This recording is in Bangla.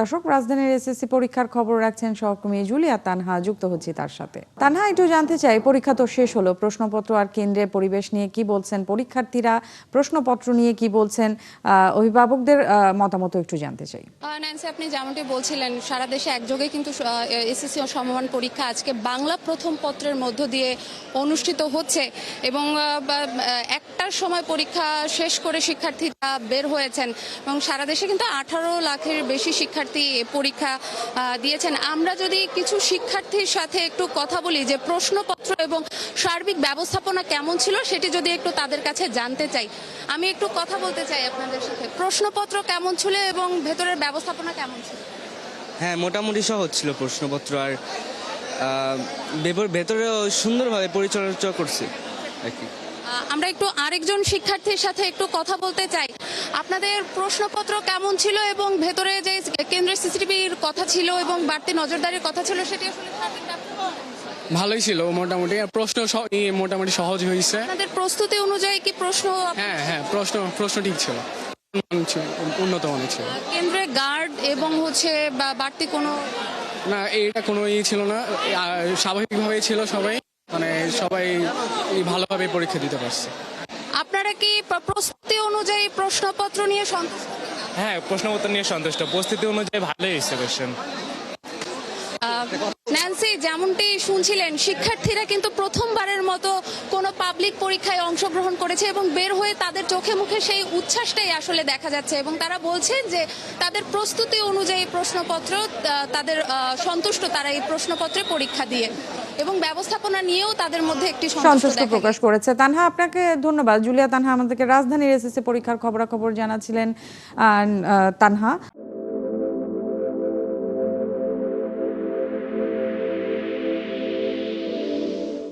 প্রত্যাশক রাজধানীর এসএসসি পরীক্ষার খবর রাখছেন সহকর্মী জুলিয়া তানহা। যুক্ত হচ্ছি তার সাথে। তানহা, একটু জানতে চাই, পরীক্ষা তো শেষ হলো, প্রশ্নপত্র আর কেন্দ্রে পরিবেশ নিয়ে কি বলছেন পরীক্ষার্থীরা, প্রশ্নপত্র নিয়ে কি বলছেন অভিভাবকদের মতামত একটু জানতে চাই। ন্যান্সি, আপনি যেমনটি বলছিলেন, সারা দেশে একযোগে কিন্তু এসএসসি সমমান পরীক্ষা আজকে বাংলা প্রথম পত্রের মধ্য দিয়ে অনুষ্ঠিত হচ্ছে এবং একটার সময় পরীক্ষা শেষ করে শিক্ষার্থীরা বের হয়েছেন এবং সারা দেশে কিন্তু 18 লাখের বেশি শিক্ষার্থী পরীক্ষা দিয়েছেন। আমরা যদি কিছু শিক্ষার্থীর সাথে একটু কথা বলি যে প্রশ্নপত্র এবং সার্বিক ব্যবস্থাপনা কেমন ছিল, সেটি যদি একটু তাদের কাছে জানতে চাই। আমি একটু কথা বলতে চাই আপনাদের সাথে। প্রশ্নপত্র কেমন ছিল এবং ভেতরের ব্যবস্থাপনা কেমন ছিল? হ্যাঁ, মোটামুটি সহজ ছিল প্রশ্নপত্র, আর ভেতরে সুন্দরভাবে পরিচালনা করছে আর কি। আমরা একটু আরেকজন শিক্ষার্থীর সাথে একটু কথা বলতে চাই। আপনাদের প্রশ্নপত্র কেমন ছিল এবং ভেতরে যে কেন্দ্রের সিসিটিভির কথা ছিল এবং বাড়তি নজরদারির কথা ছিল, সেটি আসলে ভালোই ছিল মোটামুটি। প্রশ্ন মোটামুটি সহজ হয়েছে। আপনাদের প্রস্তুতি অনুযায়ী কি প্রশ্ন? হ্যাঁ, প্রশ্ন ঠিক ছিল, উন্নত মানের ছিল। কেন্দ্রে গার্ড এবং বাড়তি কোনো না, এটা কোনো ছিল না, স্বাভাবিকভাবেই ছিল সবাই, মানে সবাই ভালোভাবে পরীক্ষা দিতে পারছে। আপনারা কি প্রস্তুতি অনুযায়ী প্রশ্নপত্র নিয়ে সন্তুষ্ট? হ্যাঁ, প্রশ্নপত্র নিয়ে সন্তুষ্ট, প্রস্তুতি অনুযায়ী ভালোই হয়েছে কোশ্চেন। ন্যান্সি, যেমনটি শুনছিলেন, শিক্ষার্থীরা কিন্তু প্রথমবারের মতো কোনো পাবলিক পরীক্ষায় অংশগ্রহণ করেছে এবং বের হয়ে তাদের চোখে মুখে সেই উচ্ছ্বাসটাই আসলে দেখা যাচ্ছে এবং তারা বলছেন যে তাদের প্রস্তুতি অনুযায়ী প্রশ্নপত্র তাদের সন্তুষ্ট, তারা এই প্রশ্নপত্রে পরীক্ষা দিয়ে এবং ব্যবস্থাপনা নিয়েও তাদের মধ্যে একটি সন্তুষ্ট প্রকাশ করেছে। তানহা, আপনাকে ধন্যবাদ। জুলিয়া তানহা আমাদেরকে রাজধানীর এসএসসি পরীক্ষার খবরাখবর জানাচ্ছিলেন। তানহা।